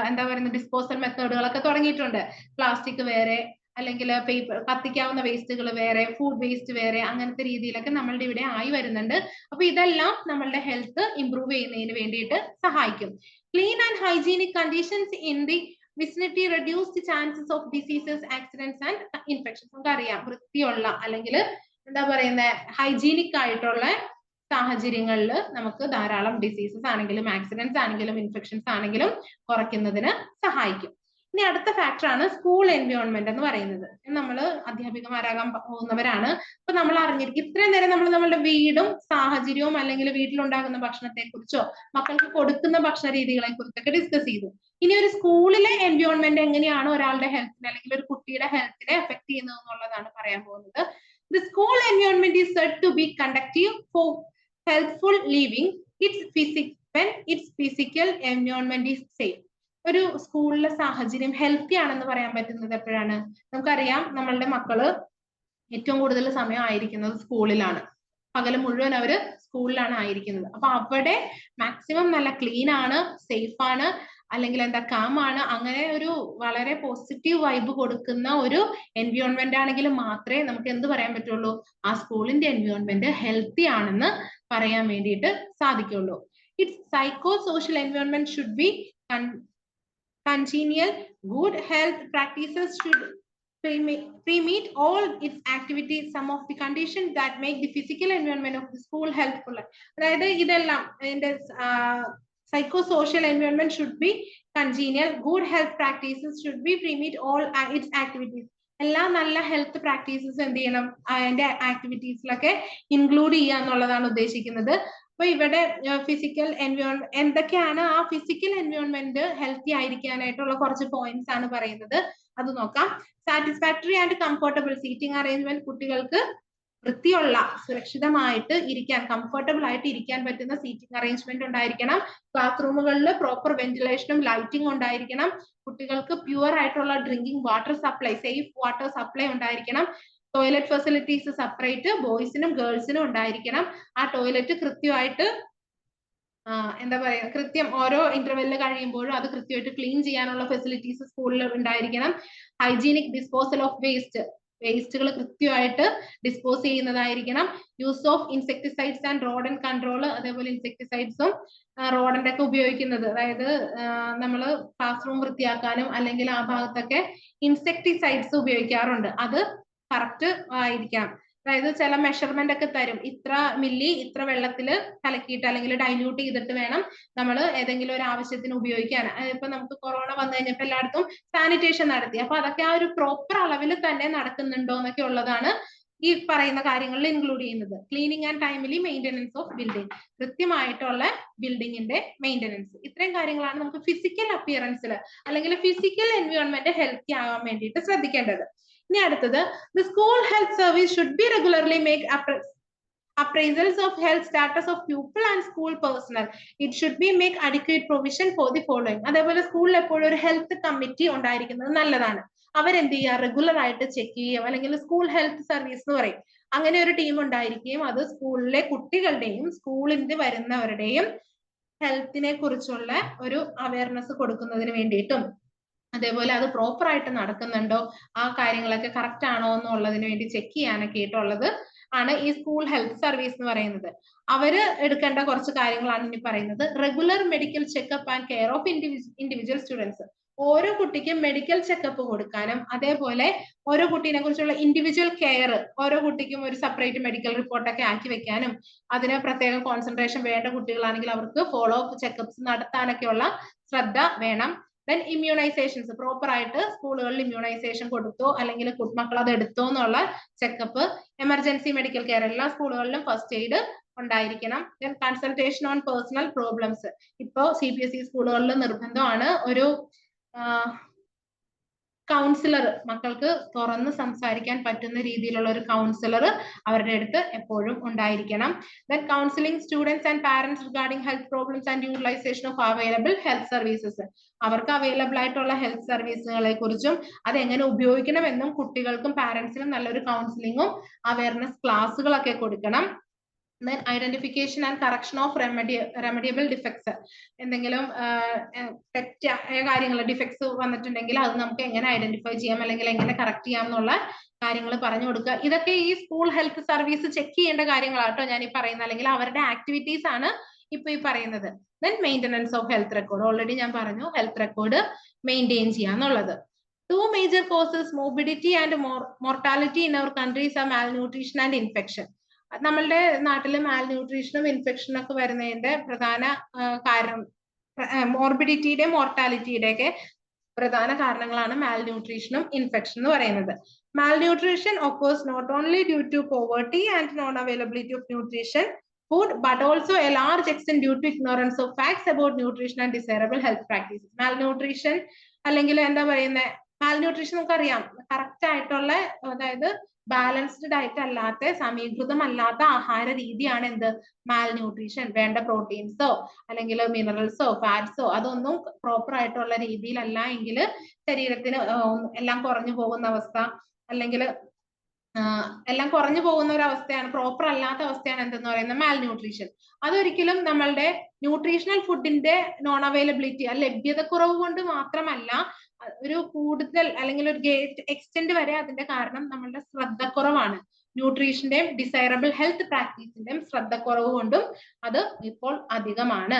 എന്താ പറയുന്നത് ഡിസ്പോസൽ മെത്തേഡുകളൊക്കെ തുടങ്ങിയിട്ടുണ്ട്. പ്ലാസ്റ്റിക് വേറെ, അല്ലെങ്കിൽ പേപ്പർ കത്തിക്കാവുന്ന വേസ്റ്റുകൾ വേറെ, ഫുഡ് വേസ്റ്റ് വേറെ, അങ്ങനത്തെ രീതിയിലൊക്കെ നമ്മളുടെ ഇവിടെ ആയി വരുന്നുണ്ട്. അപ്പൊ ഇതെല്ലാം നമ്മളുടെ ഹെൽത്ത് ഇംപ്രൂവ് ചെയ്യുന്നതിന് വേണ്ടിയിട്ട് സഹായിക്കും. Clean and hygienic conditions in the vicinity reduce the chances of diseases, accidents and infections. നമുക്കറിയാം വൃത്തിയുള്ള അല്ലെങ്കിൽ എന്താ പറയുന്ന ഹൈജീനിക് ആയിട്ടുള്ള സാഹചര്യങ്ങളിൽ നമുക്ക് ധാരാളം ഡിസീസസ് ആണെങ്കിലും ആക്സിഡന്റ്സ് ആണെങ്കിലും ഇൻഫെക്ഷൻസ് ആണെങ്കിലും കുറയ്ക്കുന്നതിന് സഹായിക്കും. ഇനി അടുത്ത ഫാക്ടറാണ് സ്കൂൾ എൻവയോൺമെന്റ് എന്ന് പറയുന്നത്. നമ്മൾ അധ്യാപികമാരാകാൻ പോകുന്നവരാണ്. അപ്പൊ നമ്മൾ അറിഞ്ഞിരിക്കും, ഇത്രയും നേരം നമ്മൾ നമ്മളുടെ വീടും സാഹചര്യവും അല്ലെങ്കിൽ വീട്ടിലുണ്ടാകുന്ന ഭക്ഷണത്തെ കുറിച്ചോ മക്കൾക്ക് കൊടുക്കുന്ന ഭക്ഷണ രീതികളെ കുറിച്ചൊക്കെ ഡിസ്കസ് ചെയ്തു. ഇനി ഒരു സ്കൂളിലെ എൻവയോൺമെന്റ് എങ്ങനെയാണ് ഒരാളുടെ ഹെൽത്തിനെ അല്ലെങ്കിൽ ഒരു കുട്ടിയുടെ ഹെൽത്തിനെ എഫക്ട് ചെയ്യുന്നത് എന്നുള്ളതാണ് പറയാൻ പോകുന്നത്. The school environment is said to be conducive for healthful living. When its physical environment is safe. ഒരു സ്കൂളിലെ സാഹചര്യം ഹെൽത്തി ആണെന്ന് പറയാൻ പറ്റുന്നത് എപ്പോഴാണ്? നമുക്കറിയാം നമ്മളുടെ മക്കള് ഏറ്റവും കൂടുതൽ സമയം ആയിരിക്കുന്നത് സ്കൂളിലാണ്. പകല് മുഴുവൻ അവര് സ്കൂളിലാണ് ആയിരിക്കുന്നത്. അപ്പൊ അവിടെ മാക്സിമം നല്ല ക്ലീൻ ആണ്, സേഫ് ആണ്, അല്ലെങ്കിൽ എന്താ കാമാണ്, അങ്ങനെ ഒരു വളരെ പോസിറ്റീവ് വൈബ് കൊടുക്കുന്ന ഒരു എൻവയോൺമെന്റ് ആണെങ്കിൽ മാത്രമേ നമുക്ക് എന്ത് പറയാൻ പറ്റുള്ളൂ, ആ സ്കൂളിന്റെ എൻവയോൺമെന്റ് ഹെൽത്തി ആണെന്ന് പറയാൻ വേണ്ടിയിട്ട് സാധിക്കുള്ളൂ. It's psycho social environment should be congenial. Good health practices should permeate all its activities. Some of the conditions that make the physical environment of the school healthful. അതായത് ഇതെല്ലാം ഇതിന്റെ psychosocial environment should be congenial. Good health practices should be permeate all its activities. എല്ലാ നല്ല ഹെൽത്ത് പ്രാക്ടീസസ് എന്ത് ചെയ്യണം, അതിന്റെ ആക്ടിവിറ്റീസിലൊക്കെ ഇൻക്ലൂഡ് ചെയ്യുക എന്നുള്ളതാണ് ഉദ്ദേശിക്കുന്നത്. അപ്പൊ ഇവിടെ ഫിസിക്കൽ എൻവയോൺമെന്റ് എന്തൊക്കെയാണ്, ആ ഫിസിക്കൽ എൻവയോൺമെന്റ് ഹെൽത്തി ആയിരിക്കാനായിട്ടുള്ള കുറച്ച് പോയിന്റ്സ് ആണ് പറയുന്നത്. അത് നോക്കാം. Satisfactory and comfortable seating arrangement. കുട്ടികൾക്ക് വൃത്തിയുള്ള സുരക്ഷിതമായിട്ട് ഇരിക്കാൻ, കംഫർട്ടബിൾ ആയിട്ട് ഇരിക്കാൻ പറ്റുന്ന സീറ്റിംഗ് അറേഞ്ച്മെന്റ് ഉണ്ടായിരിക്കണം. ക്ലാസ് റൂമുകളിൽ പ്രോപ്പർ വെന്റിലേഷനും ലൈറ്റിംഗ് ഉണ്ടായിരിക്കണം. കുട്ടികൾക്ക് പ്യുവർ ആയിട്ടുള്ള drinking water supply, safe water supply ഉണ്ടായിരിക്കണം. ടോയ്ലറ്റ് ഫെസിലിറ്റീസ് സെപ്പറേറ്റ് ബോയ്സിനും ഗേൾസിനും ഉണ്ടായിരിക്കണം. ആ ടോയ്ലറ്റ് കൃത്യമായിട്ട് എന്താ പറയാ, കൃത്യം ഓരോ ഇന്റർവെല്ലിൽ കഴിയുമ്പോഴും അത് കൃത്യമായിട്ട് ക്ലീൻ ചെയ്യാനുള്ള ഫെസിലിറ്റീസ് സ്കൂളിൽ ഉണ്ടായിരിക്കണം. ഹൈജീനിക് ഡിസ്പോസൽ ഓഫ് വേസ്റ്റ്, വേസ്റ്റുകൾ കൃത്യമായിട്ട് ഡിസ്പോസ് ചെയ്യുന്നതായിരിക്കണം. Use of insecticides and rodent control. അതേപോലെ ഇൻസെക്ടിസൈഡ്സും റോഡന്റെ ഒക്കെ ഉപയോഗിക്കുന്നത്, അതായത് നമ്മൾ ക്ലാസ് റൂം വൃത്തിയാക്കാനും അല്ലെങ്കിൽ ആ ഭാഗത്തൊക്കെ ഇൻസെക്ടിസൈഡ്സ് ഉപയോഗിക്കാറുണ്ട്. അത് കറക്റ്റ് ആയിരിക്കാം. അതായത് ചില മെഷർമെന്റ് ഒക്കെ തരും, ഇത്ര മില്ലി ഇത്ര വെള്ളത്തില് കലക്കിയിട്ട് അല്ലെങ്കിൽ ഡൈല്യൂട്ട് ചെയ്തിട്ട് വേണം നമ്മൾ ഏതെങ്കിലും ഒരു ആവശ്യത്തിന് ഉപയോഗിക്കാൻ. ഇപ്പൊ നമുക്ക് കൊറോണ വന്നു കഴിഞ്ഞപ്പോൾ എല്ലായിടത്തും സാനിറ്റേഷൻ നടത്തി. അപ്പൊ അതൊക്കെ ആ ഒരു പ്രോപ്പർ അളവിൽ തന്നെ നടക്കുന്നുണ്ടോ എന്നൊക്കെ ഉള്ളതാണ് ഈ പറയുന്ന കാര്യങ്ങളിൽ ഇൻക്ലൂഡ് ചെയ്യുന്നത്. Cleaning and timely maintenance of building, കൃത്യമായിട്ടുള്ള ബിൽഡിങ്ങിന്റെ മെയിൻ്റെനൻസ്. ഇത്രയും കാര്യങ്ങളാണ് നമുക്ക് ഫിസിക്കൽ അപ്പിയറൻസിൽ അല്ലെങ്കിൽ ഫിസിക്കൽ എൻവയോൺമെന്റ് ഹെൽത്തി ആവാൻ വേണ്ടിയിട്ട് ശ്രദ്ധിക്കേണ്ടത്. ഇനി അടുത്തത്, the school health service should be regularly make appraisals of health status of pupil and school personnel. It should be make adequate provision for the following. അതേപോലെ സ്കൂളിൽ എപ്പോഴും ഒരു ഹെൽത്ത് കമ്മിറ്റി ഉണ്ടായിരിക്കുന്നത് നല്ലതാണ്. അവരെന്ത് ചെയ്യുക, റെഗുലർ ആയിട്ട് ചെക്ക് ചെയ്യുക, അല്ലെങ്കിൽ സ്കൂൾ ഹെൽത്ത് സർവീസ് എന്ന് പറയും, അങ്ങനെ ഒരു ടീം ഉണ്ടായിരിക്കുകയും അത് സ്കൂളിലെ കുട്ടികളുടെയും സ്കൂളിന്റെ വരുന്നവരുടെയും ഹെൽത്തിനെ കുറിച്ചുള്ള ഒരു അവയർനെസ് കൊടുക്കുന്നതിന് വേണ്ടിയിട്ടും അതേപോലെ അത് പ്രോപ്പർ ആയിട്ട് നടക്കുന്നുണ്ടോ, ആ കാര്യങ്ങളൊക്കെ കറക്റ്റ് ആണോ എന്നുള്ളതിന് വേണ്ടി ചെക്ക് ചെയ്യാനൊക്കെ ആയിട്ടുള്ളത് ആണ് ഈ സ്കൂൾ ഹെൽത്ത് സർവീസ് എന്ന് പറയുന്നത്. അവര് എടുക്കേണ്ട കുറച്ച് കാര്യങ്ങളാണ് ഇനി പറയുന്നത്. Regular medical checkup and care of individual students. ഓരോ കുട്ടിക്കും മെഡിക്കൽ ചെക്കപ്പ് കൊടുക്കാനും അതേപോലെ ഓരോ കുട്ടീനെ കുറിച്ചുള്ള ഇൻഡിവിജ്വൽ കെയർ, ഓരോ കുട്ടിക്കും ഒരു സെപ്പറേറ്റ് മെഡിക്കൽ റിപ്പോർട്ടൊക്കെ ആക്കി വെക്കാനും അതിന് പ്രത്യേകം കോൺസെൻട്രേഷൻ വേണ്ട കുട്ടികളാണെങ്കിൽ അവർക്ക് ഫോളോ അപ്പ് ചെക്കപ്സ് നടത്താനൊക്കെയുള്ള ശ്രദ്ധ വേണം. ദെൻ ഇമ്മ്യൂണൈസേഷൻസ് പ്രോപ്പർ ആയിട്ട് സ്കൂളുകളിൽ ഇമ്മ്യൂണൈസേഷൻ കൊടുത്തോ അല്ലെങ്കിൽ മക്കൾ അത് എടുത്തോ എന്നുള്ള ചെക്കപ്പ്, എമർജൻസി മെഡിക്കൽ കെയർ എല്ലാ സ്കൂളുകളിലും ഫസ്റ്റ് എയ്ഡ് ഉണ്ടായിരിക്കണം. Then consultation on personal problems. ഇപ്പോൾ CBSE സ്കൂളുകളിൽ നിർബന്ധമാണ് ഒരു കൗൺസിലർ, മക്കൾക്ക് തുറന്ന് സംസാരിക്കാൻ പറ്റുന്ന രീതിയിലുള്ള ഒരു കൗൺസിലർ അവരുടെ അടുത്ത് എപ്പോഴും ഉണ്ടായിരിക്കണം. Then counselling students and parents regarding health problems and utilisation of available health services. അവർക്ക് അവൈലബിൾ ആയിട്ടുള്ള ഹെൽത്ത് സർവീസുകളെ കുറിച്ചും അതെങ്ങനെ ഉപയോഗിക്കണമെന്നും കുട്ടികൾക്കും പാരന്റ്സിനും നല്ലൊരു കൗൺസിലിങ്ങും അവയർനെസ് ക്ലാസ്സുകളൊക്കെ കൊടുക്കണം. then identification and correction of remediable defects. എന്തെങ്കിലും തെറ്റായ കാര്യങ്ങൾ ഡിഫക്ട്സ് വന്നിട്ടുണ്ടെങ്കിൽ അത് നമുക്ക് എങ്ങനെ ഐഡന്റിഫൈ ചെയ്യാം അല്ലെങ്കിൽ എങ്ങനെ കറക്റ്റ് ചെയ്യാം എന്നുള്ള കാര്യങ്ങൾ പറഞ്ഞു കൊടുക്കുക. ഇതൊക്കെ ഈ സ്കൂൾ ഹെൽത്ത് സർവീസ് ചെക്ക് ചെയ്യേണ്ട കാര്യങ്ങളാട്ടോ ഞാൻ ഈ പറയുന്നത്, അല്ലെങ്കിൽ അവരുടെ ആക്ടിവിറ്റീസ് ആണ് ഇപ്പൊ ഈ പറയുന്നത്. then maintenance of health record, already ഞാൻ പറഞ്ഞു ഹെൽത്ത് റെക്കോർഡ് മെയിൻറ്റെയിൻ ചെയ്യാന്നുള്ളത്. Two major causes, morbidity and mortality in our countries are malnutrition and infection. നമ്മളുടെ നാട്ടിൽ മാൽന്യൂട്രീഷനും ഇൻഫെക്ഷനും ഒക്കെ വരുന്നതിന്റെ പ്രധാന കാരണം, മോർബിഡിറ്റിയുടെ മോർട്ടാലിറ്റിയുടെ ഒക്കെ പ്രധാന കാരണങ്ങളാണ് മാൽന്യൂട്രീഷനും ഇൻഫെക്ഷൻ എന്ന് പറയുന്നത്. Malnutrition occurs not only due to poverty and non-availability of nutrition food, but also a large extent due to ignorance of facts about nutrition and desirable health practices. Malnutrition അല്ലെങ്കിൽ എന്താ പറയുന്നത്, മാൽന്യൂട്രീഷൻ നമുക്കറിയാം കറക്റ്റ് ആയിട്ടുള്ള, അതായത് ബാലൻസ്ഡ് ഡയറ്റ് അല്ലാത്ത, സമീകൃതമല്ലാത്ത ആഹാര രീതിയാണ് എന്ത് മാൽന്യൂട്രീഷൻ. വേണ്ട പ്രോട്ടീൻസോ അല്ലെങ്കിൽ മിനറൽസോ ഫാറ്റ്സോ അതൊന്നും പ്രോപ്പർ ആയിട്ടുള്ള രീതിയിലല്ല എങ്കിൽ ശരീരത്തിന് എല്ലാം കുറഞ്ഞു പോകുന്ന അവസ്ഥ, അല്ലെങ്കിൽ എല്ലാം കുറഞ്ഞു പോകുന്ന ഒരു അവസ്ഥയാണ്, പ്രോപ്പർ അല്ലാത്ത അവസ്ഥയാണ് എന്തെന്ന് പറയുന്നത് മാൽന്യൂട്രീഷൻ. അതൊരിക്കലും നമ്മളുടെ ന്യൂട്രീഷണൽ ഫുഡിന്റെ നോൺ അവൈലബിലിറ്റി, ലഭ്യത കുറവ് കൊണ്ട് മാത്രമല്ല, ഒരു കൂടുതൽ അല്ലെങ്കിൽ ഒരു ഗ്രേറ്റ് എക്സ്റ്റെന്റ് വരെ അതിന്റെ കാരണം നമ്മളുടെ ശ്രദ്ധക്കുറവാണ്. ന്യൂട്രീഷന്റെയും ഡിസൈറബിൾ ഹെൽത്ത് പ്രാക്ടീസിന്റെയും ശ്രദ്ധക്കുറവ് കൊണ്ടും അത് ഇപ്പോൾ അധികമാണ്.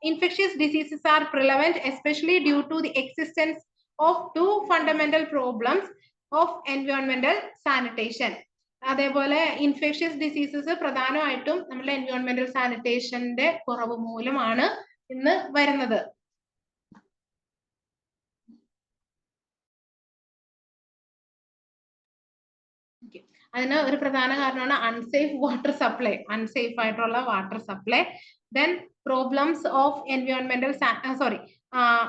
Infectious diseases are prevalent especially due to the existence of two fundamental problems of എൻവയോൺമെന്റൽ സാനിറ്റേഷൻ. അതേപോലെ ഇൻഫെക്ഷ്യസ് ഡിസീസസ് പ്രധാനമായിട്ടും നമ്മുടെ എൻവയോൺമെന്റൽ സാനിറ്റേഷന്റെ കുറവ് മൂലമാണ് ഇന്ന് വരുന്നത്. അതിന് ഒരു പ്രധാന കാരണമാണ് അൺസേഫ് വാട്ടർ സപ്ലൈ, അൺസേഫ് ആയിട്ടുള്ള water supply. Then problems of എൻവയോൺമെന്റൽ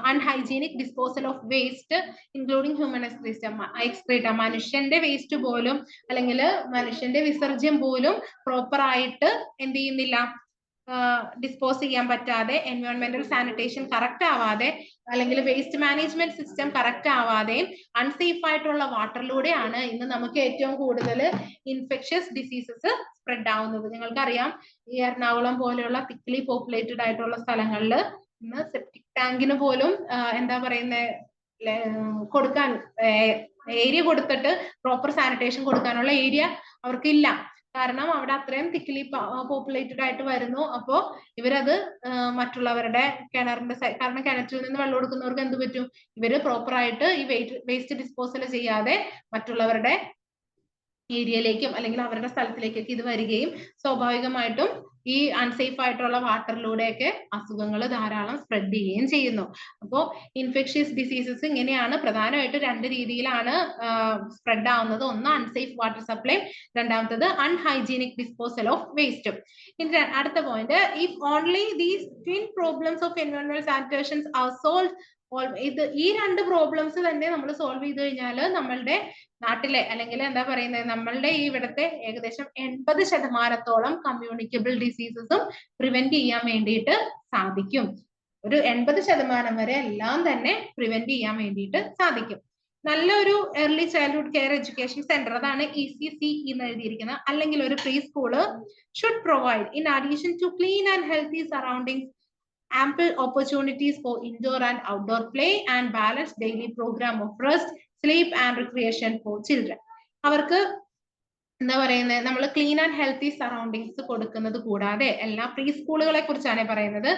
unhygienic disposal of waste including human excreta. മനുഷ്യന്റെ വേസ്റ്റ് പോലും അല്ലെങ്കിൽ മനുഷ്യന്റെ വിസർജ്യം പോലും പ്രോപ്പർ ആയിട്ട് എന്ത് ചെയ്യുന്നില്ല, ഡിസ്പോസ് ചെയ്യാൻ പറ്റാതെ, എൻവയോൺമെന്റൽ സാനിറ്റേഷൻ കറക്റ്റ് ആവാതെ അല്ലെങ്കിൽ വേസ്റ്റ് മാനേജ്മെന്റ് സിസ്റ്റം കറക്റ്റ് ആവാതെയും അൺസേഫ് ആയിട്ടുള്ള വാട്ടറിലൂടെയാണ് ഇന്ന് നമുക്ക് ഏറ്റവും കൂടുതൽ ഇൻഫെക്ഷ്യസ് ഡിസീസസ് സ്പ്രെഡ് ആവുന്നത്. നിങ്ങൾക്കറിയാം ഈ എറണാകുളം പോലെയുള്ള തിക്ലി പോപ്പുലേറ്റഡ് ആയിട്ടുള്ള സ്ഥലങ്ങളിൽ ഇന്ന് സെപ്റ്റിക് ടാങ്കിന് പോലും എന്താ പറയുന്നത് കൊടുക്കാൻ ഏരിയ കൊടുത്തിട്ട് പ്രോപ്പർ സാനിറ്റേഷൻ കൊടുക്കാനുള്ള ഏരിയ അവർക്കില്ല. കാരണം അവിടെ അത്രയും തിക്ലി പോപ്പുലേറ്റഡ് ആയിട്ട് വരുന്നു. അപ്പോ ഇവരത് മറ്റുള്ളവരുടെ കിണറിന്റെ കാരണം കിണറ്റിൽ നിന്ന് വെള്ളം എടുക്കുന്നവർക്ക് എന്ത് പറ്റും, ഇവര് പ്രോപ്പർ ആയിട്ട് ഈ വേസ്റ്റ് ഡിസ്പോസൽ ചെയ്യാതെ മറ്റുള്ളവരുടെ ഏരിയയിലേക്കും അല്ലെങ്കിൽ അവരുടെ സ്ഥലത്തിലേക്കൊക്കെ ഇത് വരികയും സ്വാഭാവികമായിട്ടും ഈ അൺസേഫ് ആയിട്ടുള്ള വാട്ടറിലൂടെയൊക്കെ അസുഖങ്ങൾ ധാരാളം സ്പ്രെഡ് ചെയ്യുകയും ചെയ്യുന്നു. അപ്പോൾ ഇൻഫെക്ഷ്യസ് ഡിസീസസ് ഇങ്ങനെയാണ് പ്രധാനമായിട്ട് രണ്ട് രീതിയിലാണ് സ്പ്രെഡ് ആവുന്നത്. ഒന്ന് അൺസേഫ് വാട്ടർ സപ്ലൈ, രണ്ടാമത്തത് അൺഹൈജീനിക് ഡിസ്പോസൽ ഓഫ് വേസ്റ്റ്. ഇനി അടുത്ത point, if only these twin problems of എൻവയോൺമെന്റൽ സാനിറ്റേഷൻ ആർ സോൾവ്, ഇത് ഈ രണ്ട് പ്രോബ്ലംസ് തന്നെ നമ്മൾ സോൾവ് ചെയ്ത് കഴിഞ്ഞാൽ നമ്മളുടെ നാട്ടിലെ അല്ലെങ്കിൽ എന്താ പറയുന്നത് നമ്മളുടെ ഈ ഇവിടുത്തെ ഏകദേശം 80% കമ്മ്യൂണിക്കബിൾ ഡിസീസസും പ്രിവെന്റ് ചെയ്യാൻ വേണ്ടിയിട്ട് സാധിക്കും. ഒരു 80% വരെ എല്ലാം തന്നെ പ്രിവെന്റ് ചെയ്യാൻ വേണ്ടിയിട്ട് സാധിക്കും. നല്ലൊരു early childhood care education centre, അതാണ് ECC എന്ന് എഴുതിയിരിക്കുന്നത്, അല്ലെങ്കിൽ ഒരു preschool should provide in addition to clean and healthy surroundings ample opportunities for indoor and outdoor play and balanced daily program of rest, sleep and recreation for children. അവർക്ക് എന്താ പറയുന്നത്, നമ്മൾ ക്ലീൻ ആൻഡ് ഹെൽത്തി സറൗണ്ടിങ്സ് കൊടുക്കുന്നത് കൂടാതെ എല്ലാ പ്രീ സ്കൂളുകളെ കുറിച്ചാണ് പറയുന്നത്.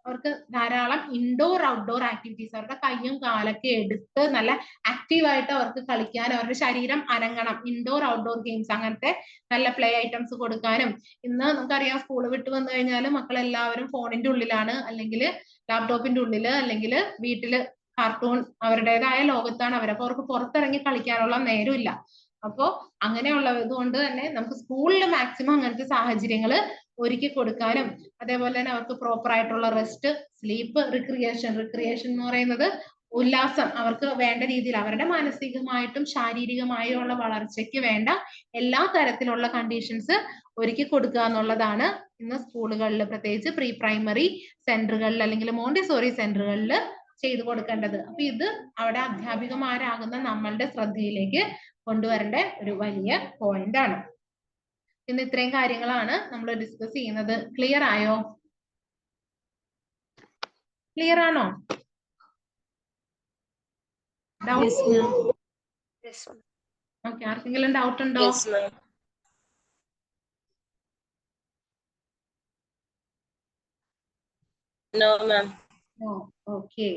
അവർക്ക് ധാരാളം ഇൻഡോർ ഔട്ട്ഡോർ ആക്ടിവിറ്റീസ്, അവരുടെ കയ്യും കാലൊക്കെ എടുത്ത് നല്ല ആക്റ്റീവായിട്ട് അവർക്ക് കളിക്കാൻ, അവരുടെ ശരീരം അനങ്ങണം. ഇൻഡോർ ഔട്ട്ഡോർ ഗെയിംസ് അങ്ങനത്തെ നല്ല പ്ലേ ഐറ്റംസ് കൊടുക്കാനും. ഇന്ന് നമുക്കറിയാം സ്കൂൾ വിട്ട് വന്നു കഴിഞ്ഞാൽ മക്കളെല്ലാവരും ഫോണിന്റെ ഉള്ളിലാണ്, അല്ലെങ്കിൽ ലാപ്ടോപ്പിന്റെ ഉള്ളില്, അല്ലെങ്കിൽ വീട്ടില് കാർട്ടൂൺ അവരുടേതായ ലോകത്താണ് അവരപ്പോ അവർക്ക് പുറത്തിറങ്ങി കളിക്കാനുള്ള നേരമില്ല. അപ്പോ അങ്ങനെയുള്ളത് കൊണ്ട് തന്നെ നമുക്ക് സ്കൂളിൽ മാക്സിമം അങ്ങനത്തെ സാഹചര്യങ്ങൾ ഒരുക്കി കൊടുക്കാനും, അതേപോലെ തന്നെ അവർക്ക് പ്രോപ്പർ ആയിട്ടുള്ള റെസ്റ്റ്, സ്ലീപ്പ്, റിക്രിയേഷൻ എന്ന് പറയുന്നത് ഉല്ലാസം, അവർക്ക് വേണ്ട രീതിയിൽ അവരുടെ മാനസികമായിട്ടും ശാരീരികമായുള്ള വളർച്ചയ്ക്ക് വേണ്ട എല്ലാ തരത്തിലുള്ള കണ്ടീഷൻസ് ഒരുക്കി കൊടുക്കുക എന്നുള്ളതാണ് ഇന്ന് സ്കൂളുകളിൽ, പ്രത്യേകിച്ച് പ്രീ പ്രൈമറി സെന്ററുകളിൽ അല്ലെങ്കിൽ മോണ്ടിസോറി സെന്ററുകളിൽ ചെയ്തു കൊടുക്കേണ്ടത്. അപ്പൊ ഇത് അവിടെ അധ്യാപികമാരാകുന്ന നമ്മളുടെ ശ്രദ്ധയിലേക്ക് കൊണ്ടുവരേണ്ട ഒരു വലിയ പോയിന്റ് ആണ്. ഇന്ന് ഇത്രയും കാര്യങ്ങളാണ് നമ്മൾ ഡിസ്കസ് ചെയ്യുന്നത്. ക്ലിയർ ആയോ? ക്ലിയർ ആണോ? ഓക്കെ, ആർക്കെങ്കിലും ഡൗട്ട് ഉണ്ടോ? No, ma'am. No. Okay.